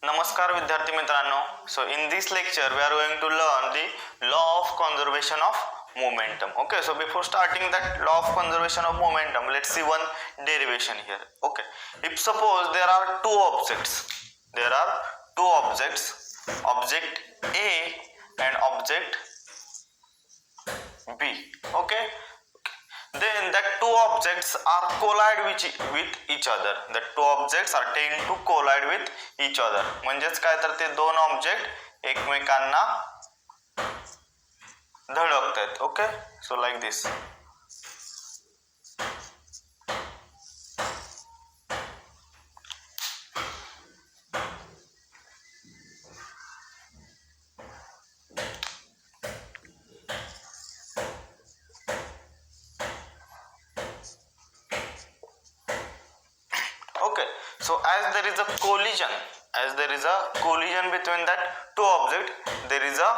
नमस्कार विद्यार्थी मित्रांनो. So in this lecture we are going to learn the law of conservation of momentum. Okay, so before starting that law of conservation of momentum, let's see one derivation here. Okay, if suppose there are two objects, object A and object B. Okay, then that two objects are collide with each other. That two objects are tend to collide with each other. म्हणजेच काय तर ते दोन object एकमेकांना धडकतात. Okay, so like this. Okay, so as there is a collision between that two objects, there is a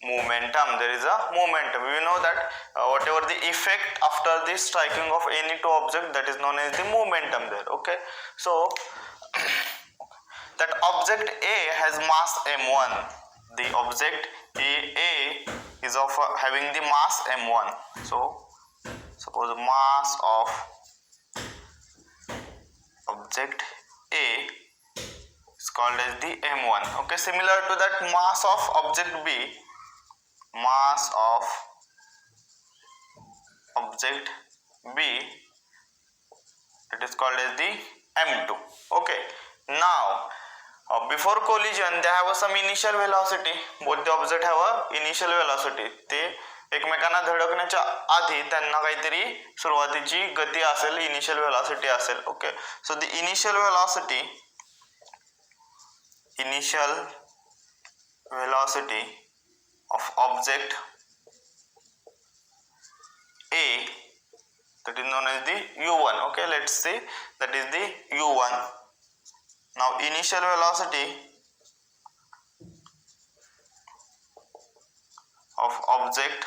momentum. We know that whatever the effect after the striking of any two object, that is known as the momentum there. Okay, so that object A has mass m1. The object A is of having the mass m1. So suppose mass of object A is called as the m1. Okay, similar to that mass of object B, mass of object B, it is called as the m2. Okay, now before collision they have some initial velocity. Both the object have a initial velocity. ते एकमेकांना धडकण्याच्या आधी त्यांना काहीतरी सुरुवातीची गती असेल, initial velocity असेल. Okay, so the initial velocity of object A, that is known as the u1. Okay, let's see, that is the u1. Now initial velocity of object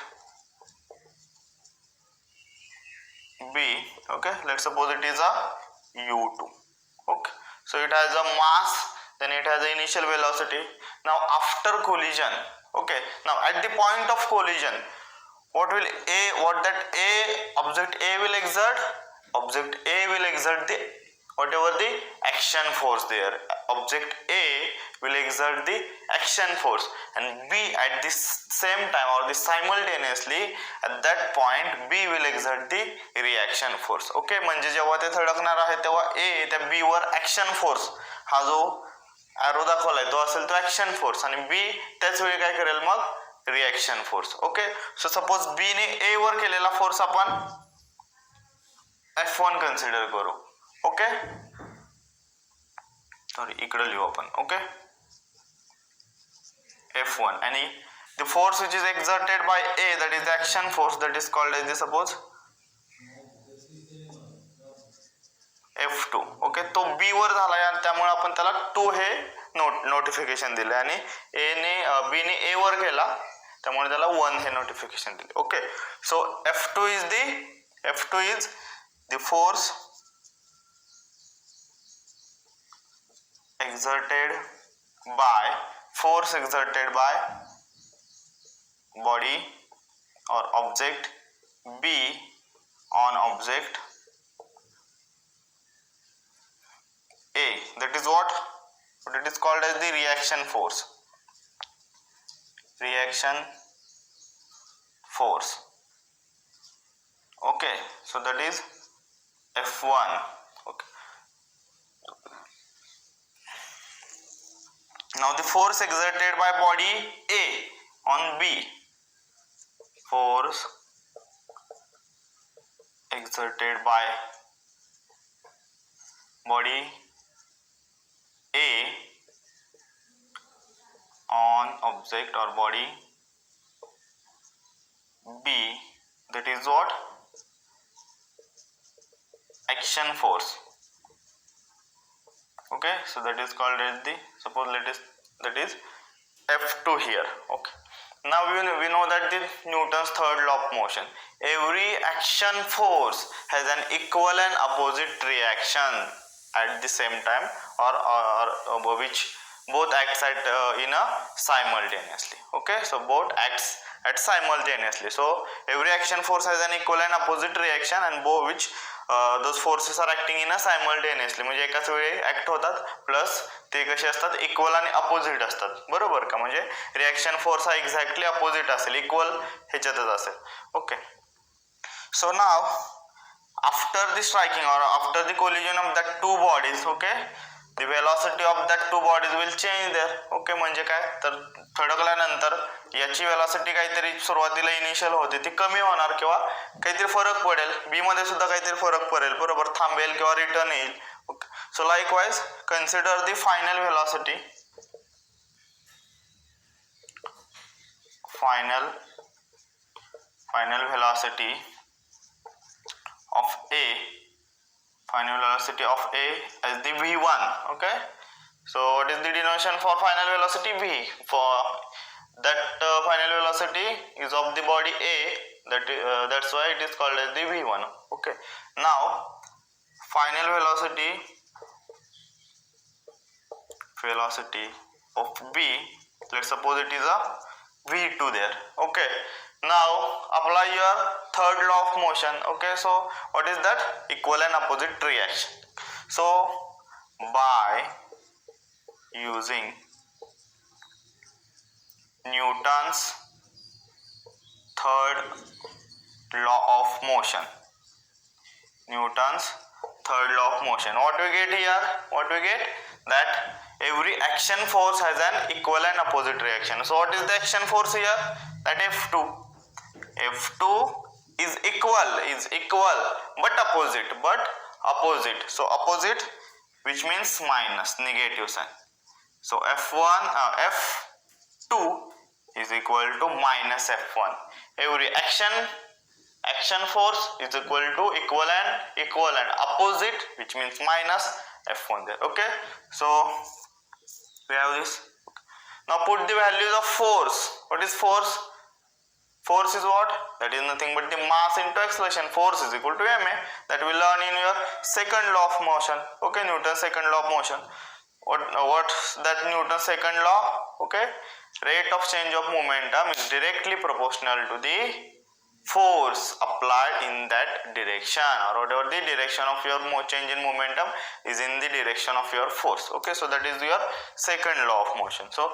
B, okay, let's suppose it is a u2. Okay, so it has a mass, then it has an initial velocity. Now after collision, okay, now at the point of collision, what that object A will exert? Object A will exert the whatever the action force there. Object A will exert the action force, and B at the same time or the simultaneously at that point B will exert the reaction force. Okay, म्हणजे जेव्हा ते धडकणार आहे तेव्हा A त्या B वर action force, हा जो arrow दाखवलाय तो असेल तो ऍक्शन फोर्स, आणि B त्याच वेळी काय करेल मग reaction force. Okay, so suppose B ने A वर केलेला फोर्स आपण F1 कन्सिडर करू. ओके, सॉरी इकडे लिहू आपण. ओके, F1, आणि the force which is exerted by A, that is the action force, that is called as the suppose F2. Okay, तो B वर झालाय आणि त्यामुळे आपण त्याला 2 हे नोटिफिकेशन दिले, आणि B ने A वर केला त्यामुळे त्याला 1 हे नोटिफिकेशन दिले. Okay, so F2 is the force exerted by body or object B on object A, that is what it is called as the reaction force. Okay, so that is F1. Okay, now the force exerted by body A on B, force exerted by body A on object or body B, that is what action force. Okay, so that is called as the, suppose that is F2 here. Okay, now we know that the Newton's third law of motion, every action force has an equal and opposite reaction at the same time or which both acts at in a simultaneously. Okay, so both acts at simultaneously. So every action force has an equal and opposite reaction, and both which those forces are acting in a simultaneously, म्हणजे एकाच वेळी act होतात plus ते कसे असतात equal आणि opposite असतात, बरोबर का. म्हणजे रिॲक्शन फोर्स हा एक्झॅक्टली अपोजिट असेल, इक्वल ह्याच्यातच असेल. Okay, so now after the striking or after the collision of that two bodies, okay, the velocity of that two bodies will change there. okay, म्हणजे काय तर थडकल्यानंतर याची वेलॉसिटी काहीतरी सुरुवातीला इनिशियल होते ती कमी होणार किंवा काहीतरी फरक पडेल, बी मध्ये सुद्धा काहीतरी फरक पडेल, बरोबर, थांबेल किंवा रिटर्न येईल. Okay, so likewise consider the final velocity, final velocity of A, final velocity of A as the v1. okay, so what is the denotation for final velocity? V. For that final velocity is of the body A, that's why it is called as the v1. okay, now final velocity of B, let's suppose it is a v2 there. okay, now apply your third law of motion. okay, so what is that? Equal and opposite reaction. So by using Newton's third law of motion, what we get here? That every action force has an equal and opposite reaction. So what is the action force here? That F2 is equal but opposite, so opposite, which means minus, negative sign. So F2 is equal to minus F1. Every action force is equal to equal and opposite, which means minus F1 there. okay, so we have this. Now put the values of force. What is force? Force is what? That is nothing but the mass into acceleration. Force is equal to ma, that we learn in your second law of motion. okay, Newton's second law of motion. What's that Newton's second law? okay, rate of change of momentum is directly proportional to the force applied in that direction, or whatever the direction of your change in momentum is in the direction of your force. okay, so that is your second law of motion. So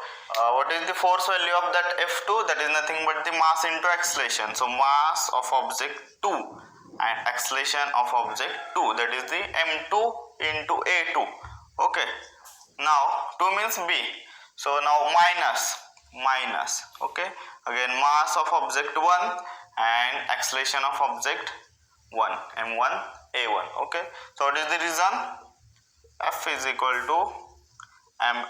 what is the force value of that F2? That is nothing but the mass into acceleration. So mass of object 2 and acceleration of object 2, that is the m2 into a2. okay, now 2 means B, so now minus, okay, again mass of object 1 and acceleration of object 1, m1 a1. okay, so what is the reason? F is equal to ma,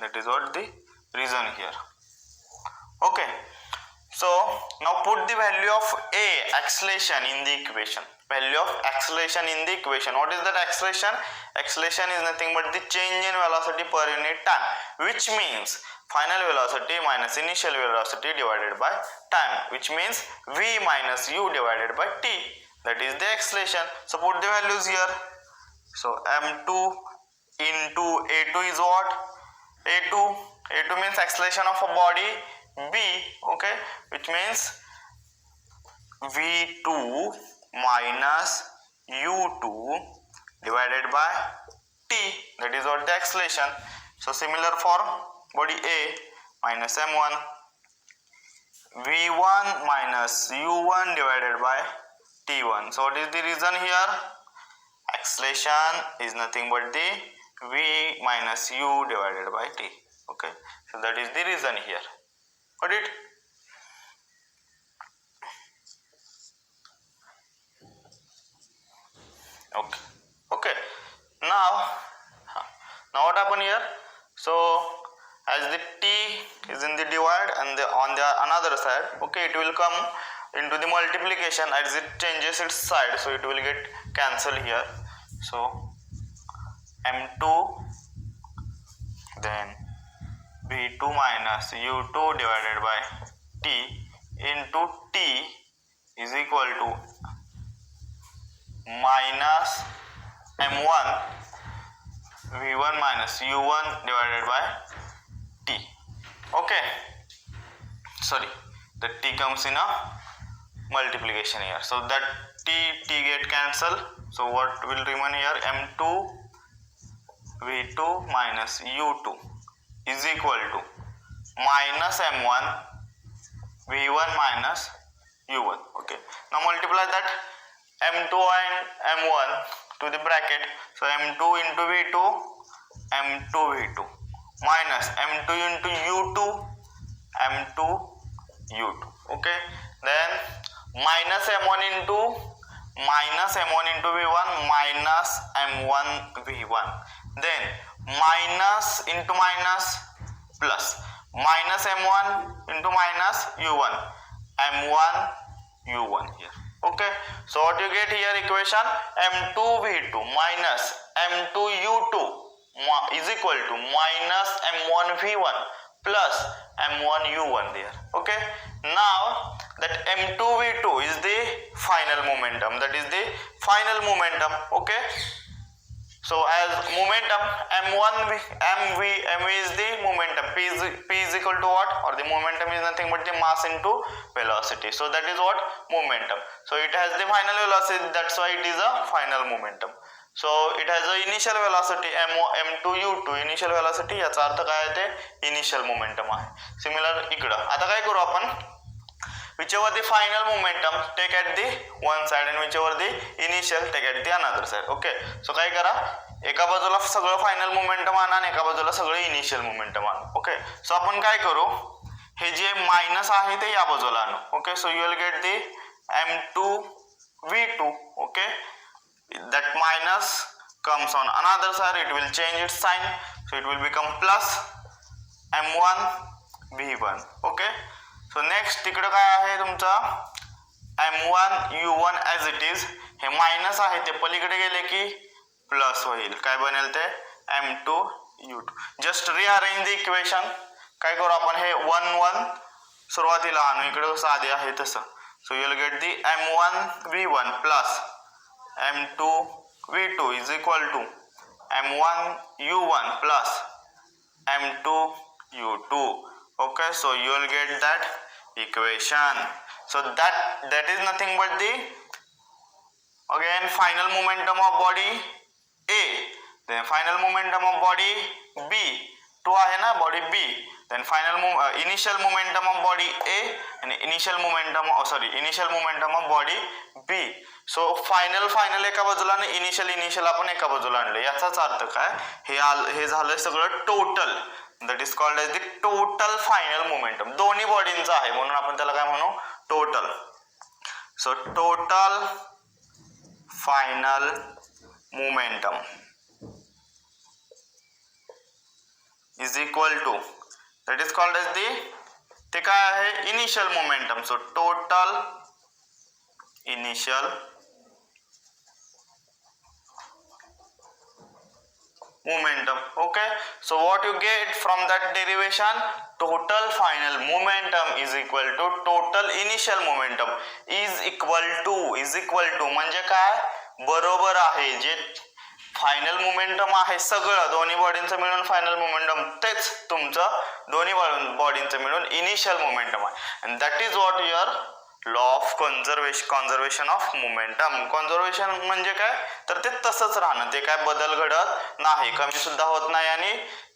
that is what the reason here. okay, so now put the value of A, acceleration, in the equation. Value of acceleration in the equation. What is that acceleration? Acceleration is nothing but the change in velocity per unit time, which means final velocity minus initial velocity divided by time, which means v minus u divided by t, that is the acceleration. So put the values here. So m2 into a2 is what? A2 means acceleration of a body B, okay, which means v2 minus u2 divided by t, that is what the acceleration. So similar for body A, minus m1, v1 minus u1 divided by t1. So what is the reason here? Acceleration is nothing but the v minus u divided by t. okay, so that is the reason here. Got it? okay, now what happened here? So as the t is in the divide and on the another side, okay, it will come into the multiplication as it changes its side, so it will get cancelled here. So m2 then v2 minus u2 divided by t into t is equal to minus m1 v1 minus u1 divided by t. Okay, sorry, the t comes in a multiplication here, so that t get cancelled. So what will remain here? m2 v2 minus u2 is equal to minus m1 v1 minus u1. Okay, now multiply that m2 and m1 to the bracket, so m2 into v2 m2 v2 minus m2 into u2 m2 u2. Okay, then minus m1 into v1 minus m1 v1, then minus into minus plus minus m1 into minus u1 m1 u1 here. Okay, so what you get here equation m2 v2 minus m2 u2 is equal to minus m1 v1 plus m1 u1 there. Okay, now that m2 v2 is the final momentum, that is the final momentum. Okay, so as momentum mv is the momentum, p is equal to what, or the momentum is nothing but the mass into velocity, so that is what momentum. So it has the final velocity, that's why it is a final momentum. So it has a initial velocity m2 u2 initial velocity, याचा अर्थ काय आहे ते initial momentum आहे. Similar इकडं आता काय करू आपण, whichever the final momentum take at the one side and whichever the initial take at the another side. Okay, so काय करा, एका बाजूला सगळं फायनल मोमेंटम आणा आणि एका बाजूला सगळं इनिशियल मोमेंटम आणा. ओके, सो आपण काय करू, हे जे मायनस आहे ते या बाजूला आणू. Okay, so you will get the m2 v2. Okay, that minus comes on another side, it will change its sign, so it will become plus m1 v1. okay, so next तिकडे काय आहे तुमचा m1 u1 as it is, हे minus आहे ते पलीकडे गेले की प्लस होईल, काय बनेल ते m2 u2. Just rearrange the equation. काय करू आपण, हे 1 1 सुरुवातीला आणू, इकडे कसं आधी आहे तसं. So you will get the m1 v1 plus m2 v2 is equal to m1 u1 plus m2 u2. okay, so you will get that equation. So that is nothing but the again final momentum of body A, then final momentum of body B, तो आहे ना body B, then initial momentum of body A and initial momentum of body B. So final एका बाजूला आणि initial आपण एका बाजूला आणले. याचाच अर्थ काय, हे झालं सगळं total, that is called as the total final momentum. दोन्ही बॉडींचा आहे म्हणून आपण त्याला काय म्हणू, total. So total final momentum is equal to, that is called as the, ते काय आहे initial momentum. So total initial momentum. okay, so what you get from that derivation, total final momentum is equal to total initial momentum is equal to म्हणजे काय, बरोबर आहे, जे final momentum आहे सगळं दोन्ही बॉडींचं मिळून फायनल मोमेंटम, तेच तुमचं दोन्ही बॉडींचं मिळून इनिशियल मोमेंटम आहे. and that is what your law of conservation of momentum. Conservation म्हणजे काय, तर ते तसंच राहणं, ते काय बदल घडत नाही, कमी सुद्धा होत नाही आणि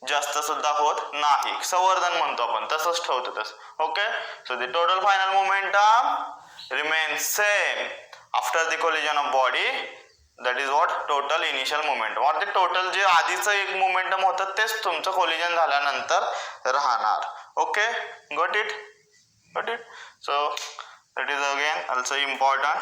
जास्त सुद्धा होत नाही, संवर्धन म्हणतो आपण, तसंच ठेवतो तसं. Okay, so the total final momentum remains same after the collision of body, that is what total initial momentum, और ते टोटल जे आधीचं एक मोमेंटम होतं तेच तुमचं कोलिजन झाल्यानंतर राहणार. Okay, got it. So that is again also important.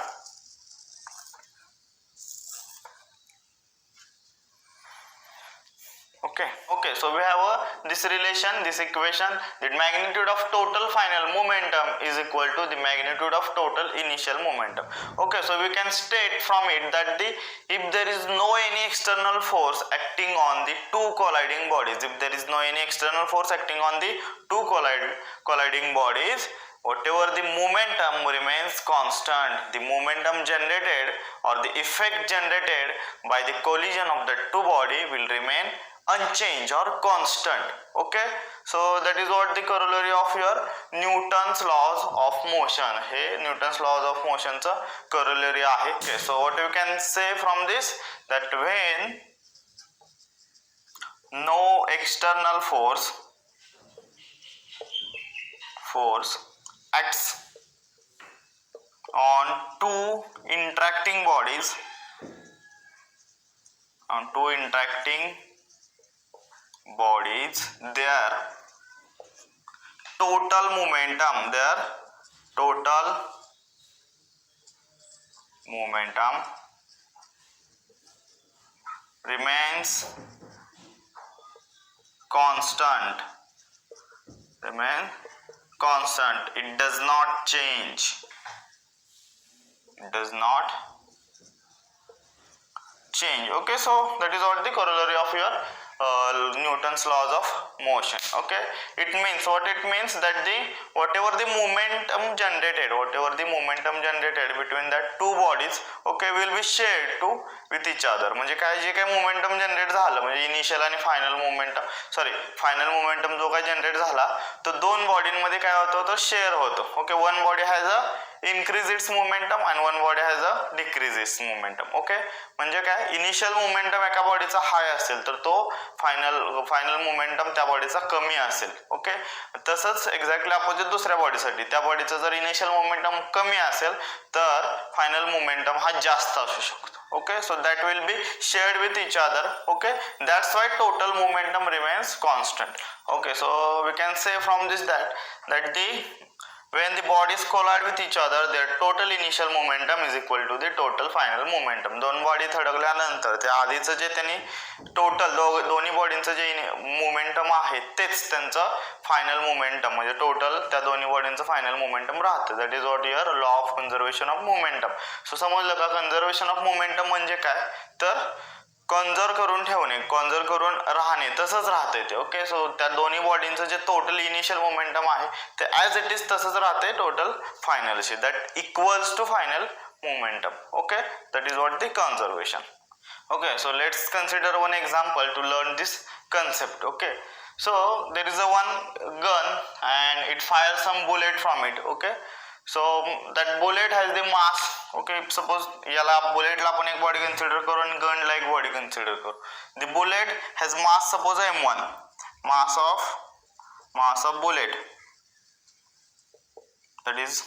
okay, so we have this relation, this equation, that magnitude of total final momentum is equal to the magnitude of total initial momentum. Okay, so we can state from it that if there is no any external force acting on the two colliding bodies, if there is no any external force acting on the two colliding bodies, whatever the momentum remains constant, the momentum generated or the effect generated by the collision of the two body will remain unchanged or constant. Okay, so that is what the corollary of your Newton's laws of motion. हे Newton's laws of motion चा corollary आहे. Okay, so what you can say from this, that when no external force acts on two interacting bodies, their total momentum remains constant. It does not change. Okay, so that is what the corollary of your Newton's laws of motion. Okay, it means that whatever the momentum generated between that two bodies, okay, will be shared with each other. म्हणजे काय जे काय momentum generate झालं, म्हणजे initial आणि final momentum जो काय generate झाला तो दोन बॉडींमध्ये काय होतो, तो शेअर होतो. Okay, one body has a increase its momentum and one body has a decrease its momentum. Okay, म्हणजे काय, इनिशियल मोमेंटम एका बॉडीचा हाय असेल तर तो फायनल मोमेंटम त्या बॉडीचा कमी असेल. ओके, तसंच एक्झॅक्टली अपोजिट दुसऱ्या बॉडीसाठी, त्या बॉडीचा जर इनिशियल मोमेंटम कमी असेल तर फायनल मोमेंटम हा जास्त असू शकतो. Okay, so that will be shared with each other. Okay, that's why total momentum remains constant. Okay, so we can say from this that when the bodies collide with each other, their total initial momentum is equal to the total final momentum. दोन body थडकल्यानंतर त्या आधीचं जे त्यांनी total दोन्ही बॉडींचं जे momentum आहे तेच त्यांचं final momentum, म्हणजे टोटल त्या दोन्ही बॉडींचं फायनल मोमेंटम राहतं. That is what your law of conservation of momentum. So समजलं का, कन्झर्वेशन ऑफ मोमेंटम म्हणजे काय, तर कन्झर्व करून ठेवणे, कन्झर्व करून राहणे, तसंच राहते ते. ओके, सो त्या दोन्ही बॉडींचं जे टोटल इनिशियल मोमेंटम आहे ते ॲज इट इज तसंच राहते टोटल फायनलशी, that equals to final momentum. Okay, that is what the conservation. Okay, so let's consider one example to learn this concept. Okay, so there is a one gun and it fires some bullet from it. Okay, so that bullet has the mass. Okay, suppose याला bullet ला आपण एक body consider करू आणि gun ला एक body consider करू. The bullet has mass, suppose m1, mass of bullet, that is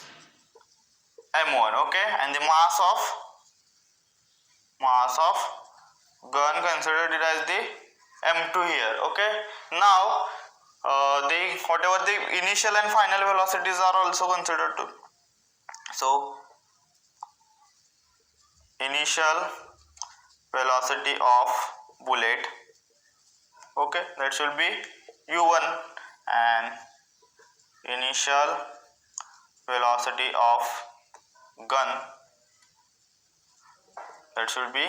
m1. Okay, and the mass of gun, considered it as the m2 here. Okay, now whatever the initial and final velocities are also considered too. So initial velocity of bullet, okay, that should be u1, and initial velocity of gun, that should be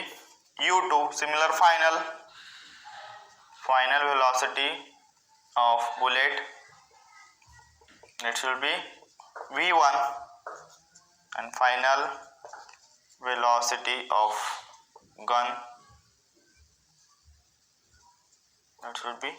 u2. Similar final velocity of bullet, that should be v1, and final velocity of gun, that should be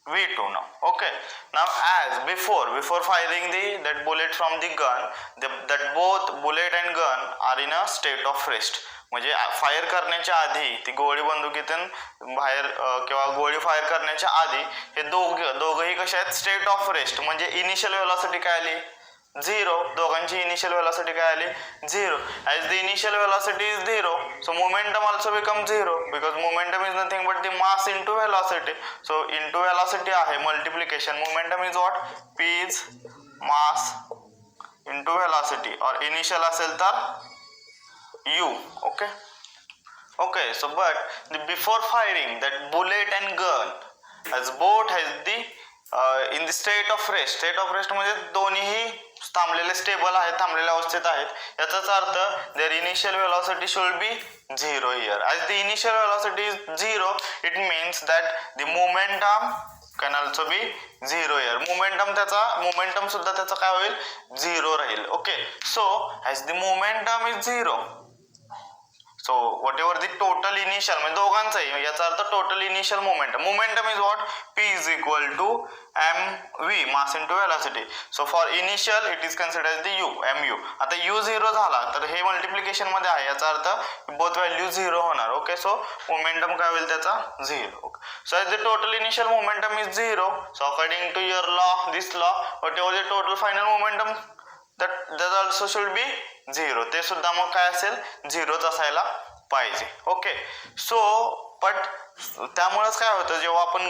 v2 now. Okay, now as before firing that bullet from the gun, that both bullet and gun are in a state of rest. म्हणजे fire करण्याच्या आधी ती गोळी बंदुकीतून बाहेर किंवा गोळी fire करण्याच्या आधी हे दोघंही कशा आहेत, स्टेट ऑफ रेस्ट. म्हणजे इनिशियल वेलॉसिटी काय आली, 0. दोघांची इनिशियल वेलॉसिटी काय आली, 0. As the initial velocity is 0, so momentum also become 0, because momentum is nothing but the mass into velocity. So into velocity आहे multiplication, momentum is what, P is mass into velocity, और initial असेल तर u. Okay, so but before firing that bullet and gun as both has the in the state of rest म्हणजे दोन्हीही थांबलेले stable आहेत, थांबलेल्या अवस्थेत आहेत. याचाच अर्थ their initial velocity should be 0 here. As the initial velocity is 0, it means that the momentum can also be 0 here. Momentum सुद्धा त्याचा काय होईल 0 राहील. Okay, so as the momentum is 0, so whatever the total initial म्हणजे दोघांचाही याचा अर्थ total initial momentum is what? P is equal to mv, mass into velocity. So for initial it is considered as the mu. आता u 0 झाला तर हे multiplication मध्ये आहे, याचा अर्थ both value 0 होणार. ओके, सो मोमेंटम काय होईल त्याचा 0. So as the total initial momentum is 0, so according to your law, this law, whatever the total final momentum that also should be 0. ते सुद्धा मग काय असेल 0च असायला पाहिजे. ओके, सो बट त्यामुळेच काय होतं जेव्हा आपण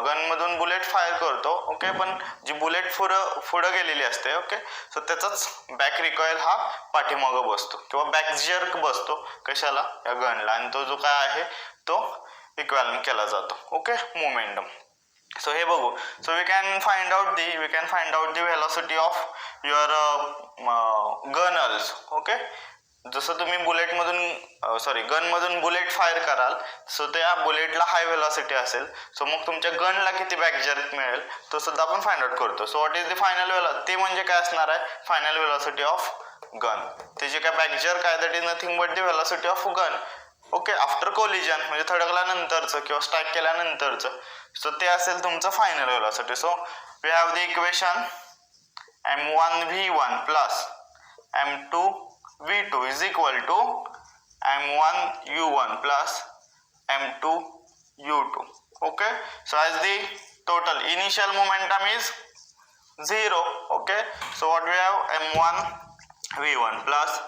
गन मधून बुलेट फायर करतो, ओके, पण जी बुलेट पुढं गेलेली असते, ओके, सो त्याचाच बॅक रिकॉईल हा पाठीमागं बसतो किंवा बॅक जर्क बसतो कशाला या गनला, आणि तो जो काय आहे तो इक्वॅलेंट केला जातो. Okay, momentum. सो हे बघू. So we can find out the velocity of your gun also. Okay, जसं तुम्ही गन मधून बुलेट फायर कराल, सो त्या बुलेटला हाय व्हेलॉसिटी असेल, सो मग तुमच्या गनला किती बॅक जर्क मिळेल तो सुद्धा आपण फाइंड आउट करतो. सो what is the final velocity, ते म्हणजे काय असणार आहे फायनल व्हेलॉसिटी ऑफ गन. त्याची काय बॅक जर्क आहे, that is nothing but the velocity of gun. Okay, after collision म्हणजे थडकल्यानंतरचं किंवा स्ट्राईक केल्यानंतरचं, सो ते असेल तुमचं final velocity. So we have the equation m1v1 plus m2v2 is equal to m1u1 plus m2u2. Okay, so as the total initial momentum is 0, okay, so what we have m1v1 plus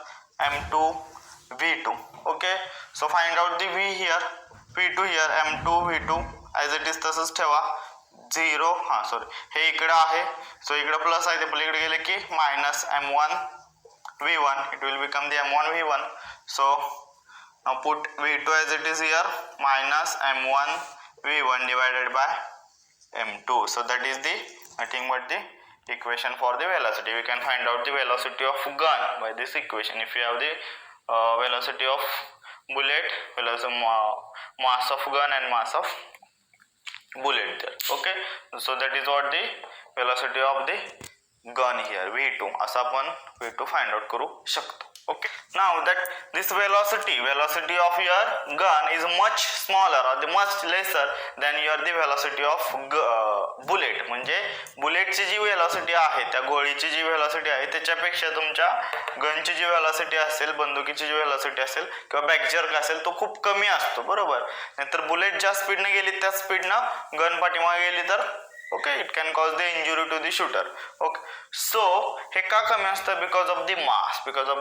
m2v2. Okay, so find out the v here, v2 here, m2v2 as it is तसंच ठेवा. 0 हे इकडे आहे, सो इकडे plus आहे ते पलीकडे गेले की minus m1v1, it will become the m1v1. So now put v2 as it is here, minus m1v1 divided by m2. So that is the nothing but the equation for the velocity. We can find out the velocity of gun by this equation. If you have the velocity of bullet, mass of gun and mass of bullet there. Okay, so that is what the velocity of the gun here, v2, असं आपण v2 find out करू शकतो. Okay, now that this velocity of your gun is much smaller or the much lesser than your the velocity of bullet. म्हणजे बुलेटची जी velocity आहे, त्या गोळीची जी velocity आहे त्याच्यापेक्षा तुमच्या गनची जी वेलॉसिटी असेल, बंदुकीची जी वेलॉसिटी असेल किंवा बॅकजर्क असेल तो खूप कमी असतो, बरोबर. नाहीतर बुलेट ज्या स्पीडने गेली त्या स्पीडनं गन पाठीमागे गेली तर okay it can cause the injury to the shooter. Okay, so हे का कमी असतं, because of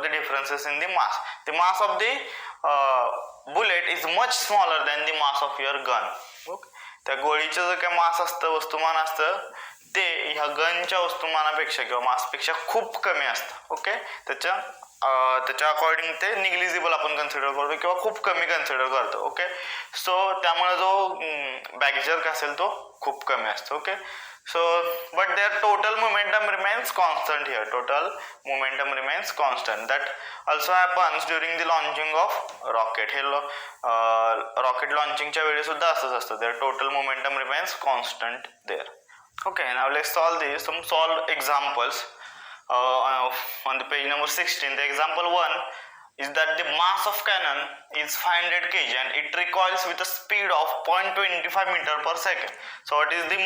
the differences in the mass. The mass of the bullet is much smaller than the mass of your gun. Okay, त्या गोळीचं जे काय मास असतं, वस्तुमान असतं, ते ह्या गनच्या वस्तुमानापेक्षा किंवा मासपेक्षा खूप कमी असतं. ओके, त्याच्या अकॉर्डिंग ते निग्लिजिबल आपण कन्सिडर करतो किंवा खूप कमी कन्सिडर करतो. ओके, सो त्यामुळे जो बॅकजर्क असेल तो खूप कमी असतो. Okay, so but their total momentum remains constant here. That also happens during the launching of rocket. हे रॉकेट लॉन्चिंगच्या वेळी सुद्धा असंच असतं, their total momentum remains constant there. Okay, now let's solve examples on the page number 16. The example 1 is that the mass of cannon is 500 kg and it recoils with a speed of 0.25 meter per second. So what is the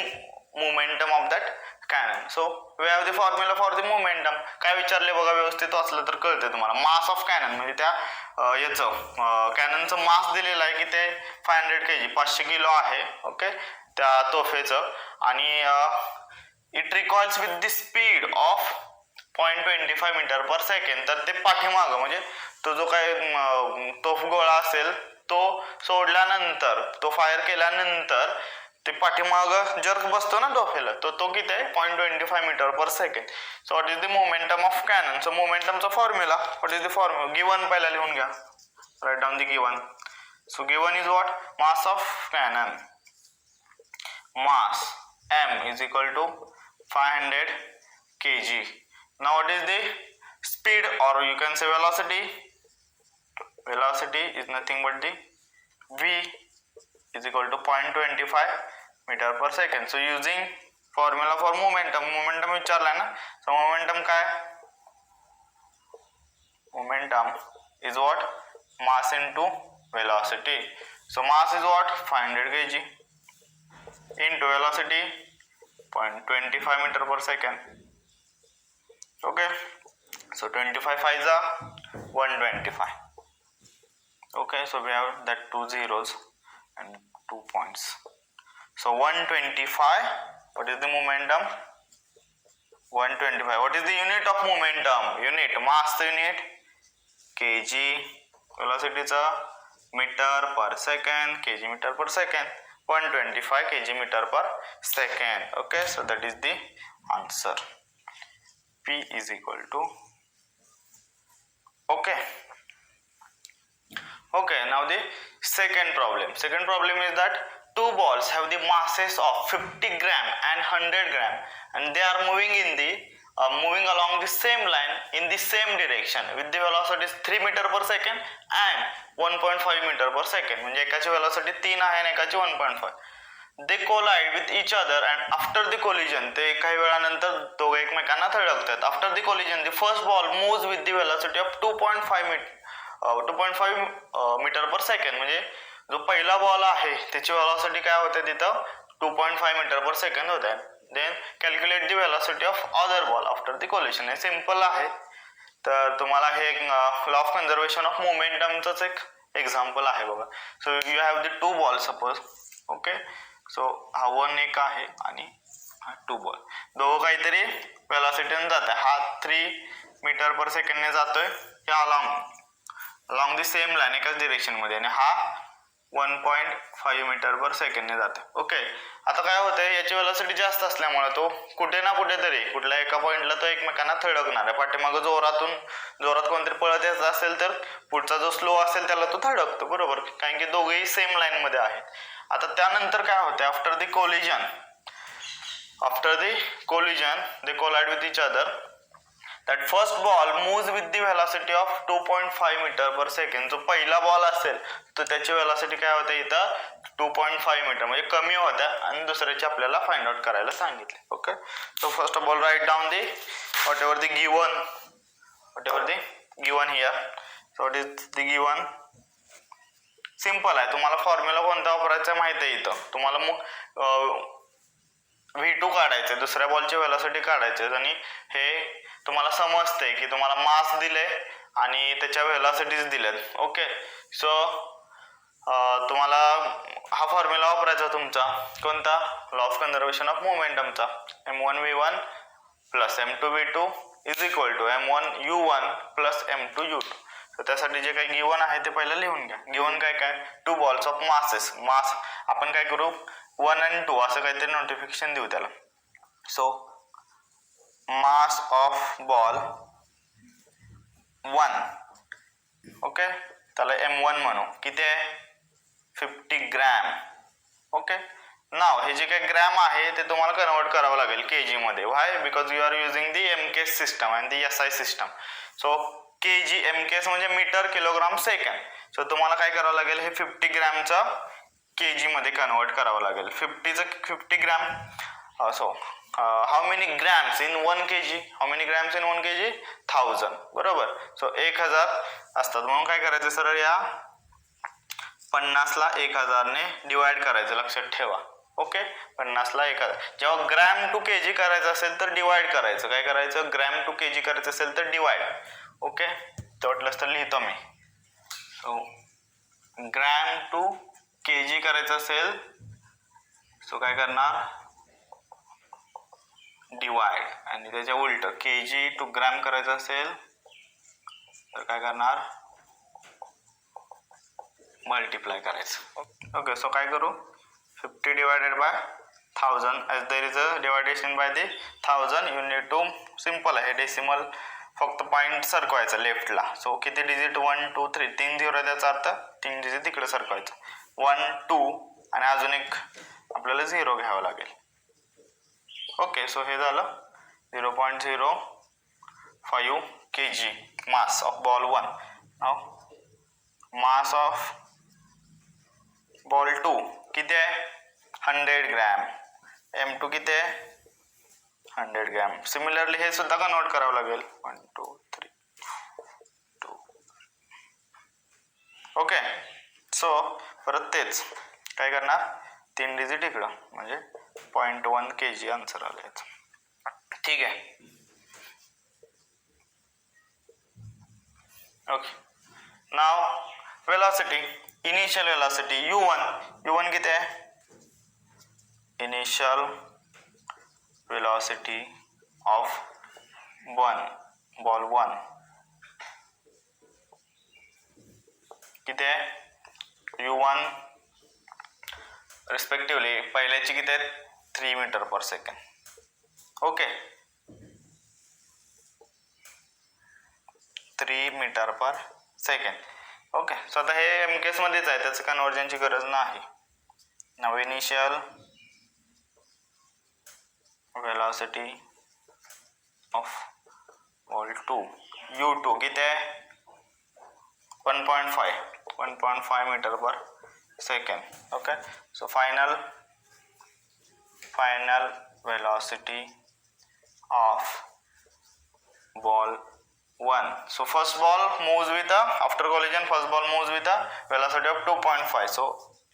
momentum of that cannon? So we have the formula for the momentum. काय विचारले बघा, व्यवस्थित वाचलं तर कळते तुम्हाला. मास of canon म्हणजे त्या याचं कॅननचं मास दिलेलं आहे की ते 500 kg 500 किलो आहे. ओके, त्या तोफेचं, आणि it recoils with the speed of 0.25 metre per second. तर ते पाठीमागं म्हणजे तो जो काही तोफ गोळा असेल तो सोडल्यानंतर, तो फायर केल्यानंतर ते पाठीमागं जर्क बसतो ना तोफेला, तो किती आहे 0.25 metre per second. So what is the momentum of cannon. So मोमेंटमचा formula, what is the formula, given पहिला लिहून घ्या, write down the given. So given is what, mass of cannon, mass m is equal to 500 kg. Now what is the speed, or you can say velocity? Velocity is nothing but the v is equal to 0.25 metre per second. So using formula for momentum विचारलाय ना. So momentum काय, momentum is what, mass into velocity. So mass is what, 500 kg into velocity 0.25 meter per second. Okay, so 25 5 is 125. Okay, so we have that 2 zeros and 2 points. So 125, what is the momentum? 125. What is the unit of momentum? Unit, mass unit kg, velocity is meter per second, kg meter per second, 125 kg meter per second. Okay, so that is the answer. P is equal to, okay. Okay, now the second problem is that two balls have the masses of 50 gram and 100 gram and they are moving along the same line in the same direction with the velocity 3 meter per second and 1.5 meter per second. म्हणजे एकाची velocity 3 आहे आणि एकाची 1.5. They collide with each other and after the collision, ते काही वेळानंतर दोघे एकमेकांना थडकतात. After the collision, the first ball moves with the velocity of 2.5 meter per second. म्हणजे जो पहिला बॉल आहे त्याची velocity काय होते तिथं 2.5 meter per second होत आहे. Then calculate the velocity of other ball after the collision. हे सिंपल आहे. तर तुम्हाला हे लॉ ऑफ कन्झर्वेशन ऑफ मोमेंटमचंच एक एक्झाम्पल आहे बघा. So you have the two ball suppose. Okay, so हा 1 एक आहे आणि हा 2 बॉल. दोघं काहीतरी वेलॉसिटीने जात आहे. हा 3 मीटर पर सेकंडने जातोय अलॉंग द सेम लाईन एकाच डिरेक्शन मध्ये आणि हा 1.5 मीटर पर सेकंडने जातो. ओके, आता काय होतंय याची वेलॉसिटी जास्त असल्यामुळे तो कुठे ना कुठेतरी कुठल्या एका पॉइंटला तो एकमेकांना थडकणार आहे. पाठीमागं जोरात कोणतरी पळत यायचं असेल तर पुढचा जो स्लो असेल त्याला तो थडकतो, बरोबर, कारण की दोघेही सेम लाईन मध्ये आहेत. आता त्यानंतर काय होतंय, after the collision they collide with each other. That first ball moves with the velocity of 2.5 meter per second. जो पहिला बॉल असेल तर त्याची वेलॉसिटी काय होते इथं 2.5 मीटर म्हणजे कमी होत्या आणि दुसऱ्याची आपल्याला फाइंड आउट करायला सांगितले. Okay, so first of all write down the whatever the given here. So what is the given? Simple आहे. तुम्हाला फॉर्म्युला कोणता वापरायचा माहित आहे. इथं तुम्हाला मग V2 काढायचे, दुसऱ्या बॉलची वेलॉसिटी काढायचे आणि हे तुम्हाला समजतंय की तुम्हाला मास दिले आणि त्याच्या वेलॉसिटीज दिल्यात. ओके, सो तुम्हाला हा फॉर्म्युला वापरायचा तुमचा कोणता, लॉ ऑफ कन्झर्वेशन ऑफ मोमेंटमचा. m1v1 plus m2v2 is equal to m1u1 plus m2u2. तर त्यासाठी जे काही गिवन आहे ते पहिलं लिहून घ्या. गिवन काय टू बॉल्स ऑफ मास आपण काय करू 1 and 2 असं काहीतरी नोटिफिकेशन देऊ त्याला. सो मास ऑफ बॉल 1, ओके, त्याला m1 म्हणू. किती आहे 50 ग्रॅम. ओके, नाव हे जे काही ग्रॅम आहे ते तुम्हाला कन्वर्ट करावं लागेल केजी मध्ये. Why, because you are using the MKS system and the SI system. So KG MKS म्हणजे मीटर किलोग्राम सेकंड. सो तुम्हाला काय करावं लागेल, हे 50 ग्रॅमचं केजी मध्ये कन्वर्ट करावं लागेल. 50 gram. So how many grams in 1 kg? 1000, बरोबर. सो 1000 असतात म्हणून काय करायचं, सरळ या 50 ला 1000 ने डिवाइड करायचं, लक्षात ठेवा. ओके, 50 ला 1000. जेव्हा ग्रॅम टू केजी करायचं असेल तर डिवाइड करायचं. काय करायचं, ग्रॅम टू केजी करायचं असेल तर डिवाइड. ओके, तर वाटलंच तर लिहितो मी. सो ग्रॅम टू केजी करायचं असेल सो काय करणार, डिवाइड. आणि त्याच्या उलट केजी टू ग्रॅम करायचं असेल तर काय करणार, मल्टिप्लाय करायचं. ओके, सो काय करू 50 divided by 1000 as there is a dividation by the 1000 you need to, simple आहे डेसिमल, फक्त पॉइंट सरकवायचा लेफ्टला. सो किती डिजिट 1 2 3 3 0 त्याचा अर्थ 3 डिजिट तिकडे सरकवायचं. 1 2 आणि अजून एक आपल्याला 0 घ्यावं लागेल. ओके, सो हे झालं 0.05 kg mass of ball 1. Now mass of ball 2 किती आहे 100 ग्रॅम. M2 किती आहे 100 ग्रॅम. सिमिलरली हे सुद्धा कन्वर्ट करावं लागेल 1 2 3 2. ओके. सो परत तेच काय करणार 3 डिजिट इकडं म्हणजे 0.1 kg आन्सर आलं. ठीक आहे. ओके. नाव वेलॉसिटी, इनिशियल वेलॉसिटी u1 किती आहे इनिशियल वेलॉसिटी ऑफ बॉल 1 किती आहे u1 रिस्पेक्टिवली पहिल्याची किती आहे 3 metre per second. Okay 3 metre per second. Okay. So आता हे एमकेएस मध्येच आहे, त्याचं कन्वर्जनची गरज नाही. नाव initial velocity of ball 2 u2 किती आहे 1.5 metre per second. Okay. So final velocity of ball 1. So first ball moves with after collision first ball moves with a velocity of 2.5. so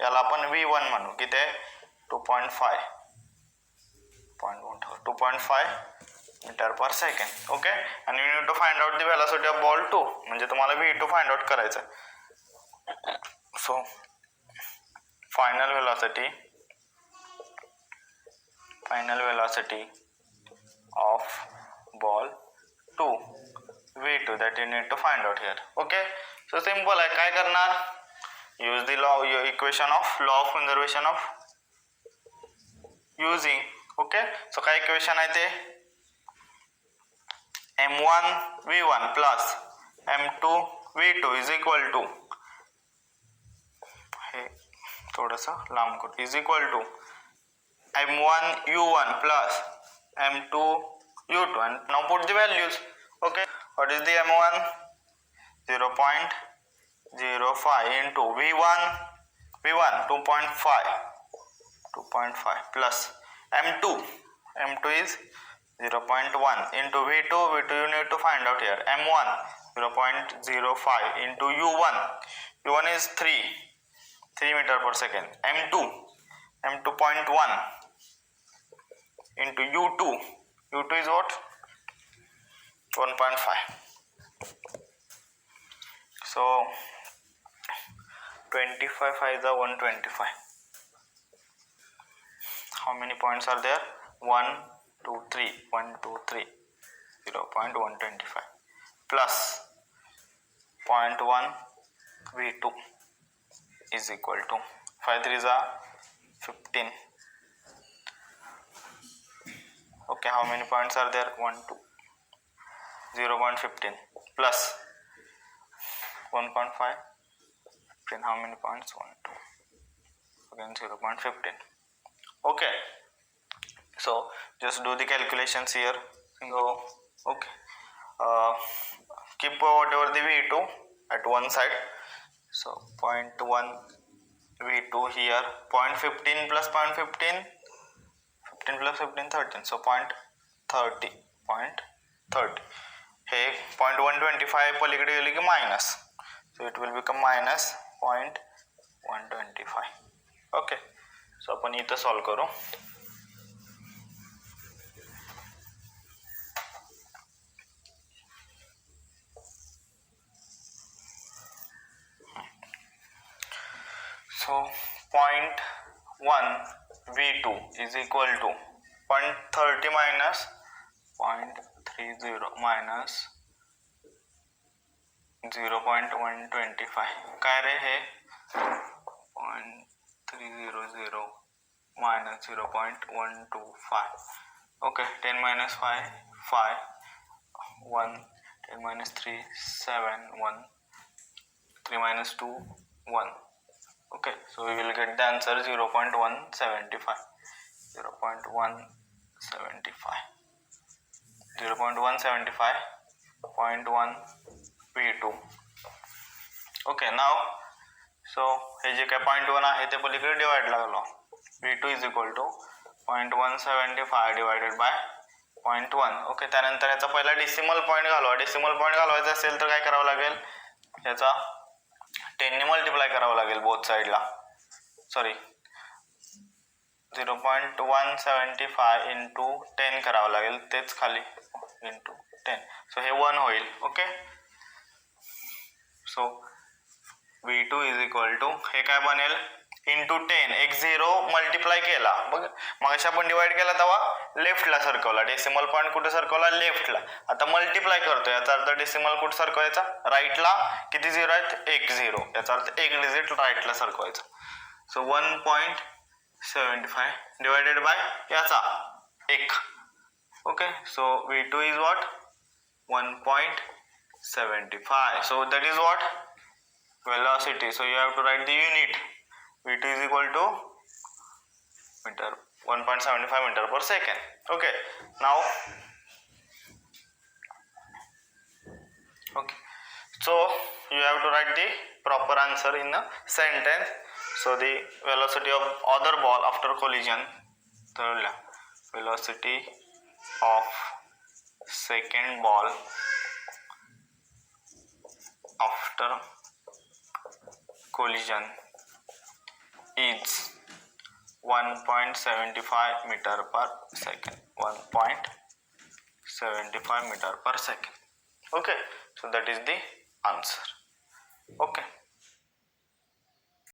याला आपण v1 म्हणू. किती आहे 2.5 metre per second. Okay. and you need to find out the velocity of ball 2 म्हणजे तुम्हाला v2 find out करायचं. so final velocity of ball 2 v2 that you need to find out here. okay. so simple आहे. काय करणार use the equation of law of conservation of using. okay. so काय equation आहे ते m1 v1 plus m2 v2 is equal to हे थोडंसं लांब करू is equal to m1 u1 plus m2 u2 and now put the values. okay. what is the m1 0.05 into v1 2.5 plus m2 is 0.1 into v2 you need to find out here m1 0.05 into u1 is 3 meter per second. m2 0.1 into u2 is what 1.5. so 25 is the 125. how many points are there 1 2 3 0.125 plus 0.1 v2 is equal to 5 3 is a 15. okay. how many points are there 1 2 0.15 plus 1.5 15. how many points 1 2 again 0.15. okay. so just do the calculations here. so okay. keep whatever the v2 at one side. so 0.1 v2 here 0.15 plus 0.15 15 plus 15 13. so 0.30 हे 0.125 पलीकडे गेले की मायनस. so it will become minus 0.125. Okay. So आपण इथं solve करू. so 0.1 v2 is equal to 0.30 minus 0.30 minus 0.125. काय रे हे 0.300 minus 0.125. okay. 10 minus 5 1 10 minus 3 7 1 3 minus 2 1. okay. so we will get the answer 0.175 0.1 v2. okay. now so हे जे काय 0.1 आहे ते पलीकडे divide लागलो v2 is equal to 0.175 divided by 0.1. Okay, त्यानंतर याचा पहिला डेसिमल पॉईंट घालवा. डेसिमल पॉईंट घालवायचा असेल तर काय करावं लागेल, याचा 10 ने मल्टिप्लाय करावं लागेल बोथ साईडला. सॉरी 0.175 इंटू 10 करावं लागेल, तेच खाली इंटू 10. सो हे 1 होईल. Okay, so v2 is equal to हे काय बनेल इंटू 10. x0 मल्टिप्लाय केला, बघ मग आपण डिवाइड केला तेव्हा लेफ्टला सरकवला, डेसिमल पॉईंट कुठे सरकवला, लेफ्टला. आता मल्टिप्लाय करतो, याचा अर्थ डेसिमल कुठे सरकवायचा, राईटला. किती झिरो आहेत, 1 0, याचा अर्थ एक डिजिट राईटला सरकवायचा. सो 1.75 डिवायडेड बाय याचा 1. Okay, so v2 is what 1.75. so that is what velocity. So you have to write the unit. v2 is equal to meter 1.75 meter per second. Okay, now okay, so you have to write the proper answer in a sentence. So the velocity of other ball after collision, velocity of second ball after collision is 1.75 meter per second. 1.75 meter per second. Okay, so that is the answer. Okay.